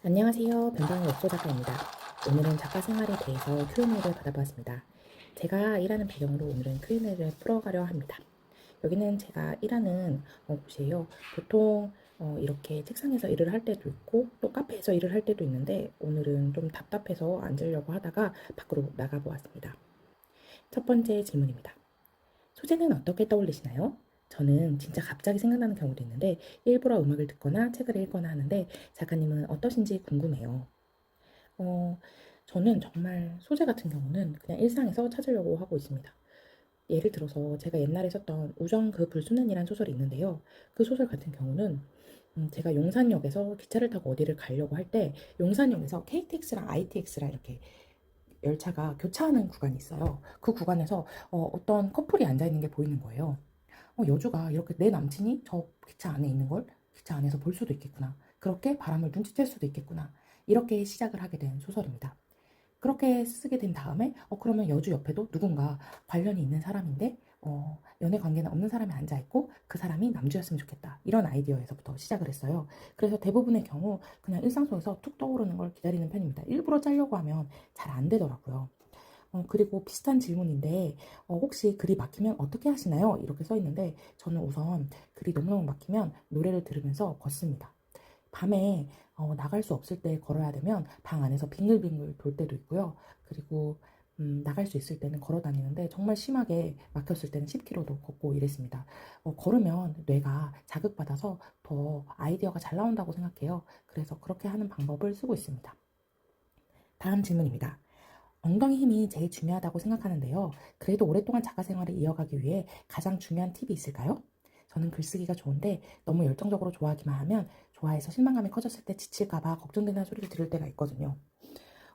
안녕하세요. 변방의 옥소 작가입니다. 오늘은 작가 생활에 대해서 Q&A를 받아보았습니다. 제가 일하는 배경으로 오늘은 Q&A를 풀어가려 합니다. 여기는 제가 일하는 곳이에요. 보통 이렇게 책상에서 일을 할 때도 있고 또 카페에서 일을 할 때도 있는데 오늘은 좀 답답해서 앉으려고 하다가 밖으로 나가보았습니다. 첫 번째 질문입니다. 소재는 어떻게 떠올리시나요? 저는 진짜 갑자기 생각나는 경우도 있는데 일부러 음악을 듣거나 책을 읽거나 하는데 작가님은 어떠신지 궁금해요. 어, 저는 정말 소재 같은 경우는 그냥 일상에서 찾으려고 하고 있습니다. 예를 들어서 제가 옛날에 썼던 우정 그 불순한이란 소설이 있는데요. 그 소설 같은 경우는 제가 용산역에서 기차를 타고 어디를 가려고 할 때 용산역에서 KTX랑 ITX랑 이렇게 열차가 교차하는 구간이 있어요. 그 구간에서 어떤 커플이 앉아 있는 게 보이는 거예요. 여주가 이렇게 내 남친이 저 기차 안에 있는 걸 기차 안에서 볼 수도 있겠구나. 그렇게 바람을 눈치챌 수도 있겠구나. 이렇게 시작을 하게 된 소설입니다. 그렇게 쓰게 된 다음에 그러면 여주 옆에도 누군가 관련이 있는 사람인데 연애 관계는 없는 사람이 앉아있고 그 사람이 남주였으면 좋겠다. 이런 아이디어에서부터 시작을 했어요. 그래서 대부분의 경우 그냥 일상 속에서 툭 떠오르는 걸 기다리는 편입니다. 일부러 짜려고 하면 잘 안 되더라고요. 그리고 비슷한 질문인데 혹시 글이 막히면 어떻게 하시나요? 이렇게 써 있는데 저는 우선 글이 너무너무 막히면 노래를 들으면서 걷습니다. 밤에 나갈 수 없을 때 걸어야 되면 방 안에서 빙글빙글 돌 때도 있고요. 그리고 나갈 수 있을 때는 걸어 다니는데 정말 심하게 막혔을 때는 10km도 걷고 이랬습니다. 걸으면 뇌가 자극받아서 더 아이디어가 잘 나온다고 생각해요. 그래서 그렇게 하는 방법을 쓰고 있습니다. 다음 질문입니다. 엉덩이 힘이 제일 중요하다고 생각하는데요. 그래도 오랫동안 작가 생활을 이어가기 위해 가장 중요한 팁이 있을까요? 저는 글쓰기가 좋은데 너무 열정적으로 좋아하기만 하면 좋아해서 실망감이 커졌을 때 지칠까봐 걱정된다는 소리를 들을 때가 있거든요.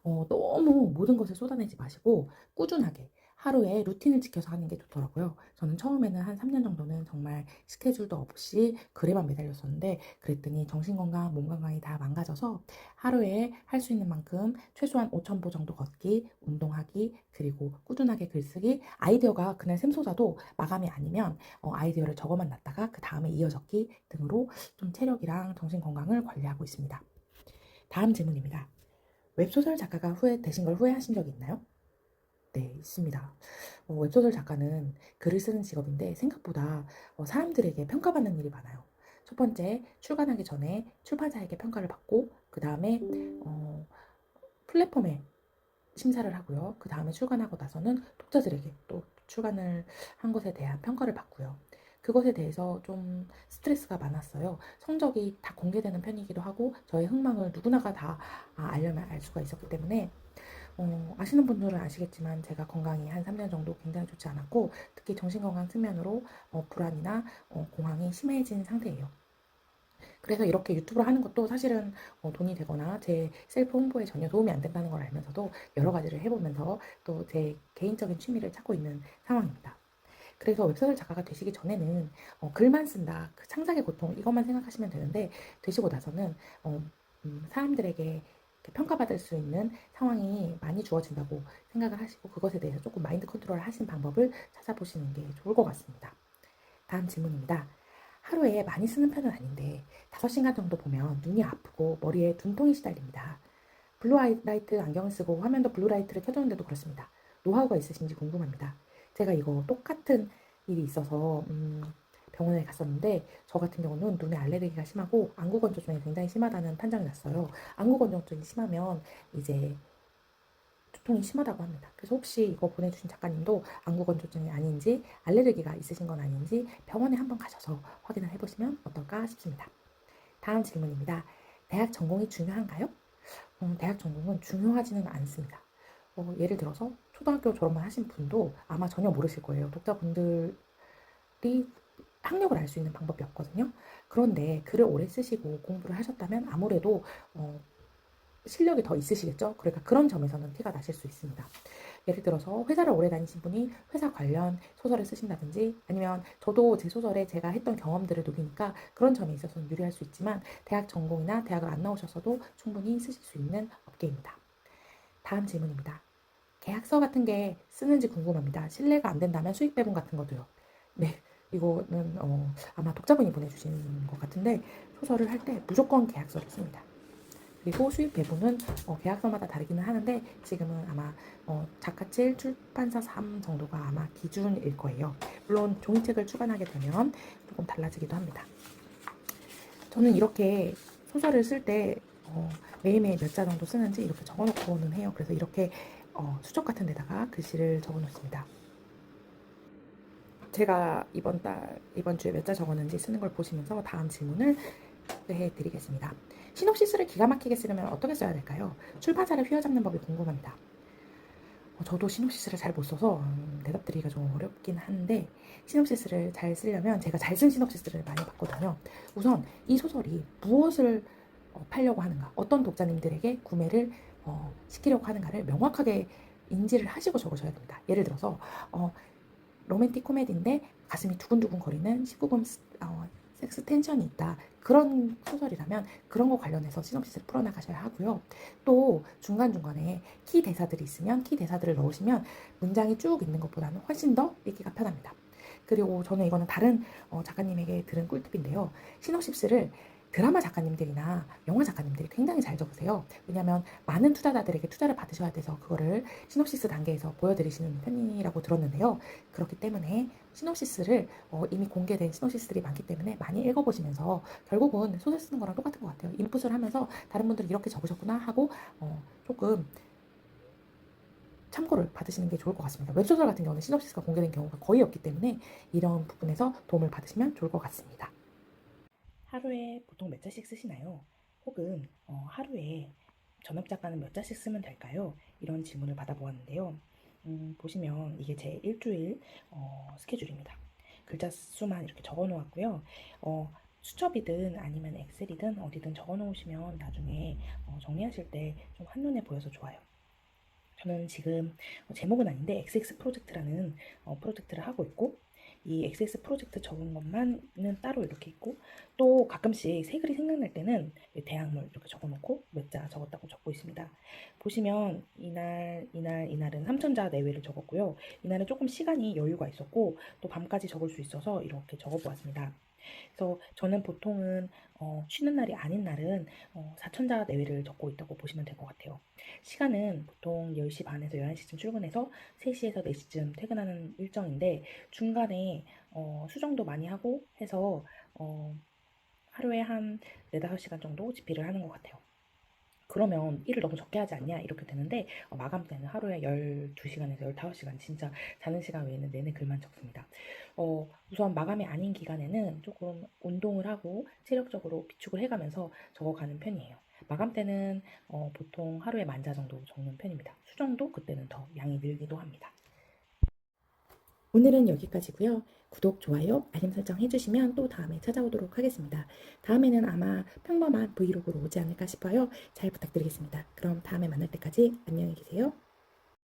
너무 모든 것을 쏟아내지 마시고 꾸준하게 하루에 루틴을 지켜서 하는 게 좋더라고요. 저는 처음에는 한 3년 정도는 정말 스케줄도 없이 글에만 매달렸었는데 그랬더니 정신건강, 몸건강이 다 망가져서 하루에 할 수 있는 만큼 최소한 5,000보 정도 걷기, 운동하기, 그리고 꾸준하게 글쓰기, 아이디어가 그냥 샘솟아도 마감이 아니면 아이디어를 적어만 놨다가 그 다음에 이어적기 등으로 좀 체력이랑 정신건강을 관리하고 있습니다. 다음 질문입니다. 웹소설 작가가 되신 걸 후회하신 적이 있나요? 네, 있습니다. 웹소설 작가는 글을 쓰는 직업인데 생각보다 사람들에게 평가받는 일이 많아요. 첫 번째, 출간하기 전에 출판사에게 평가를 받고, 그 다음에 플랫폼에 심사를 하고요. 그 다음에 출간하고 나서는 독자들에게 또 출간을 한 것에 대한 평가를 받고요. 그것에 대해서 좀 스트레스가 많았어요. 성적이 다 공개되는 편이기도 하고 저의 흥망을 누구나가 다 알려면 알 수가 있었기 때문에 아시는 분들은 아시겠지만 제가 건강이 한 3년 정도 굉장히 좋지 않았고 특히 정신건강 측면으로 불안이나 공황이 심해진 상태예요. 그래서 이렇게 유튜브를 하는 것도 사실은 돈이 되거나 제 셀프 홍보에 전혀 도움이 안 된다는 걸 알면서도 여러 가지를 해보면서 또 제 개인적인 취미를 찾고 있는 상황입니다. 그래서 웹소설 작가가 되시기 전에는 글만 쓴다, 그 창작의 고통 이것만 생각하시면 되는데 되시고 나서는 사람들에게 평가받을 수 있는 상황이 많이 주어진다고 생각을 하시고 그것에 대해서 조금 마인드 컨트롤 하신 방법을 찾아보시는 게 좋을 것 같습니다. 다음 질문입니다. 하루에 많이 쓰는 편은 아닌데 5시간 정도 보면 눈이 아프고 머리에 눈통이 시달립니다. 블루라이트 안경을 쓰고 화면도 블루라이트를 켜두는데도 그렇습니다. 노하우가 있으신지 궁금합니다. 제가 이거 똑같은 일이 있어서 병원에 갔었는데 저 같은 경우는 눈에 알레르기가 심하고 안구 건조증이 굉장히 심하다는 판정이 났어요. 안구 건조증이 심하면 이제 두통이 심하다고 합니다. 그래서 혹시 이거 보내주신 작가님도 안구 건조증이 아닌지 알레르기가 있으신 건 아닌지 병원에 한번 가셔서 확인을 해보시면 어떨까 싶습니다. 다음 질문입니다. 대학 전공이 중요한가요? 대학 전공은 중요하지는 않습니다. 예를 들어서 초등학교 졸업만 하신 분도 아마 전혀 모르실 거예요. 독자분들이 학력을 알 수 있는 방법이 없거든요. 그런데 글을 오래 쓰시고 공부를 하셨다면 아무래도 실력이 더 있으시겠죠? 그러니까 그런 점에서는 티가 나실 수 있습니다. 예를 들어서 회사를 오래 다니신 분이 회사 관련 소설을 쓰신다든지 아니면 저도 제 소설에 제가 했던 경험들을 녹이니까 그런 점에 있어서는 유리할 수 있지만 대학 전공이나 대학을 안 나오셨어도 충분히 쓰실 수 있는 업계입니다. 다음 질문입니다. 계약서 같은 게 쓰는지 궁금합니다. 신뢰가 안 된다면 수익 배분 같은 것도요. 네, 이거는 아마 독자분이 보내주신 것 같은데 소설을 할 때 무조건 계약서를 씁니다. 그리고 수입 배분은 계약서마다 다르기는 하는데 지금은 아마 작가칠 출판사 3 정도가 아마 기준일 거예요. 물론 종이책을 출간하게 되면 조금 달라지기도 합니다. 저는 이렇게 소설을 쓸 때 매일매일 몇 자 정도 쓰는지 이렇게 적어놓고는 해요. 그래서 이렇게 수첩 같은 데다가 글씨를 적어놓습니다. 제가 이번 주에 몇 자 적었는지 쓰는 걸 보시면서 다음 질문을 해드리겠습니다. 시놉시스를 기가 막히게 쓰려면 어떻게 써야 될까요? 출판사를 휘어잡는 법이 궁금합니다. 저도 시놉시스를 잘 못 써서 대답드리기가 좀 어렵긴 한데 시놉시스를 잘 쓰려면 제가 잘 쓴 시놉시스를 많이 봤거든요. 우선 이 소설이 무엇을 팔려고 하는가, 어떤 독자님들에게 구매를 시키려고 하는가를 명확하게 인지를 하시고 적으셔야 됩니다. 예를 들어서 로맨틱 코미디인데 가슴이 두근두근 거리는 19금 섹스 텐션이 있다. 그런 소설이라면 그런 거 관련해서 시놉시스를 풀어나가셔야 하고요. 또 중간중간에 키 대사들이 있으면 키 대사들을 넣으시면 문장이 쭉 있는 것보다는 훨씬 더 읽기가 편합니다. 그리고 저는 이거는 다른 작가님에게 들은 꿀팁인데요. 시놉시스를 드라마 작가님들이나 영화 작가님들이 굉장히 잘 적으세요. 왜냐하면 많은 투자자들에게 투자를 받으셔야 돼서 그거를 시놉시스 단계에서 보여드리시는 편이라고 들었는데요. 그렇기 때문에 시놉시스를 이미 공개된 시놉시스들이 많기 때문에 많이 읽어보시면서 결국은 소설 쓰는 거랑 똑같은 것 같아요. 인풋을 하면서 다른 분들이 이렇게 적으셨구나 하고 조금 참고를 받으시는 게 좋을 것 같습니다. 웹소설 같은 경우는 시놉시스가 공개된 경우가 거의 없기 때문에 이런 부분에서 도움을 받으시면 좋을 것 같습니다. 하루에 보통 몇 자씩 쓰시나요? 혹은 하루에 전업 작가는 몇 자씩 쓰면 될까요? 이런 질문을 받아보았는데요. 보시면 이게 제 일주일 스케줄입니다. 글자 수만 이렇게 적어 놓았고요. 수첩이든 아니면 엑셀이든 어디든 적어 놓으시면 나중에 정리하실 때 좀 한눈에 보여서 좋아요. 저는 지금 제목은 아닌데 XX 프로젝트라는 프로젝트를 하고 있고 이 XX 프로젝트 적은 것만은 따로 이렇게 있고 또 가끔씩 새 글이 생각날 때는 대학물 이렇게 적어놓고 몇 자 적었다고 적고 있습니다. 보시면 이날은 3,000자 내외를 적었고요. 이날은 조금 시간이 여유가 있었고 또 밤까지 적을 수 있어서 이렇게 적어보았습니다. 그래서 저는 보통은 쉬는 날이 아닌 날은 4,000자 내외를 적고 있다고 보시면 될 것 같아요. 시간은 보통 10시 반에서 11시쯤 출근해서 3시에서 4시쯤 퇴근하는 일정인데 중간에 수정도 많이 하고 해서 하루에 한 4-5시간 정도 집필을 하는 것 같아요. 그러면 일을 너무 적게 하지 않냐 이렇게 되는데 마감 때는 하루에 12시간에서 15시간 진짜 자는 시간 외에는 내내 글만 적습니다. 우선 마감이 아닌 기간에는 조금 운동을 하고 체력적으로 비축을 해가면서 적어가는 편이에요. 마감 때는 보통 하루에 10,000자 정도 적는 편입니다. 수정도 그때는 더 양이 늘기도 합니다. 오늘은 여기까지고요. 구독, 좋아요, 알림 설정 해주시면 또 다음에 찾아오도록 하겠습니다. 다음에는 아마 평범한 브이로그로 오지 않을까 싶어요. 잘 부탁드리겠습니다. 그럼 다음에 만날 때까지 안녕히 계세요.